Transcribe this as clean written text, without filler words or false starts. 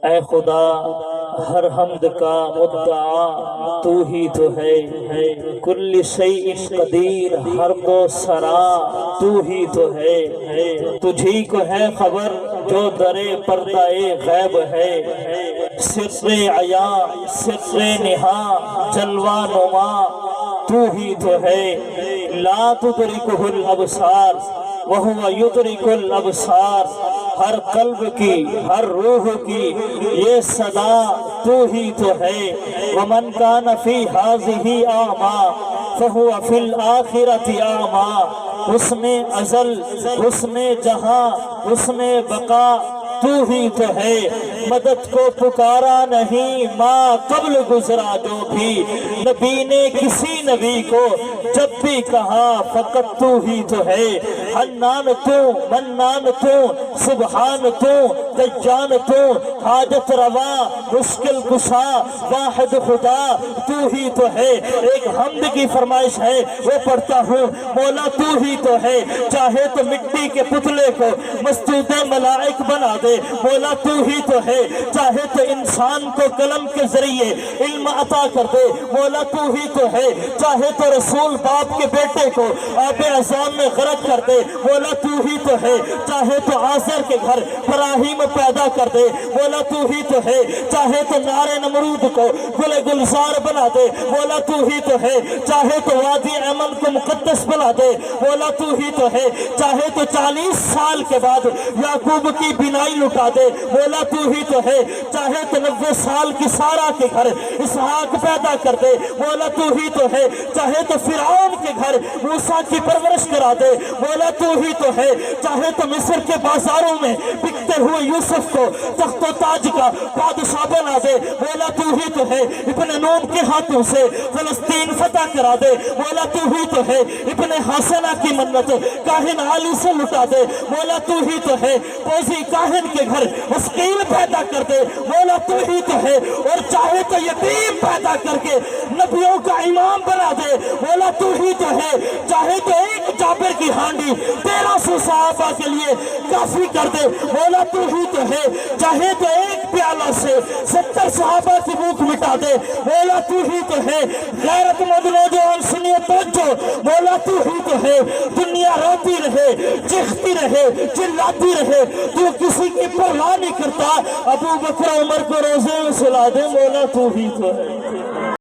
اے خدا ہر حمد کا مدعا تو ہی تو ہے، کل شیء قدیر ہر دو سرا تو ہی تو ہے، تجھی کو ہے خبر جو درے پردہ غیب ہے، سر عیا سر نہا جلوہ نما تو ہی تو ہے، لا تدرکہ الابصار وہو یدرک الابصار، ہر قلب کی ہر روح کی یہ صدا تو ہی تو ہے، ومن کان فی ہذہ اعمیٰ فہو فی الآخرۃ اعمیٰ، حسن ازل حسن جہاں حسن بقا تو ہی تو ہے، مدد کو پکارا نہیں ماں قبل گزرا جو بھی، نبی نے کسی نبی کو جب بھی کہا فقط تو ہی تو ہے، حنان تو منان تو سبحان تو دجان تو حاجت روا مشکل کشا واحد خدا تو ہی تو ہے۔ ایک حمد کی فرمائش ہے وہ پڑھتا ہوں، مولا تو ہی تو ہے، چاہے تو مٹی کے پتلے کو مسجود ملائک بنا دے، مولا تو ہی تو ہے، چاہے تو انسان کو قلم کے ذریعے علم عطا کر دے، مولا تو ہی تو ہے، چاہے تو رسول باپ کے بیٹے کو آب عظام میں غرق کر دے، مولا تو ہی تو ہے، چاہے تو آزر کے گھر ابراہیم پیدا کر دے، مولا تو ہی تو ہے، چاہے تو نار نمرود کو گل گلزار بنا دے، مولا تو ہی تو ہے، چاہے تو وادی ایمن کو مقدس بنا دے، مولا تو ہی تو ہے، چاہے تو 40 سال کے بعد یعقوب کی بینائی لٹا دے، مولا تو ہی تو ہے، چاہے تو 90 سال کی سارا کے گھر اسحاق پیدا کر دے، مولا تو ہی تو ہے، چاہے تو فرعون کے گھر موسیٰ کی پرورش کرا دے، مولا تو ہی تو ہے، چاہے تو مصر کے بازاروں میں بکتے ہوئے یوسف کو تخت و تاج کا بادشاہ بنا دے، مولا تو ہی تو ہے، ابن نون کے ہاتھوں سے فلسطین فتح کرا دے، مولا تو ہی تو ہے، ابن حسنہ کی منت کاہن عالی سے لٹا دے، مولا تو ہی تو ہے، قوزی کاہن کے گھر مسکیل پیدا کر دے، مولا تو ہی تو ہے، اور چاہے تو یتیم پیدا کر کے نبیوں کا امام بنا دے، مولا تو ہی تو ہے، چاہے تو ایک جابر کی ہانڈی 1300 صحابہ کے لیے کافی کر دے، مولا تو ہی تو ہے، چاہے تو ایک پیالہ سے 70 صحابہ کی بھوک مٹا دے، مولا تو ہی تو ہے، غیرت مند نوجوان سنیے توجہ، مولا تو ہی تو ہے، دنیا روتی رہے چیختی رہے چلاتی رہے تو کسی کی پرواہ نہیں کرتا، ابو بکر عمر کو روزے میں سلا دے، مولا تو ہی تو ہے۔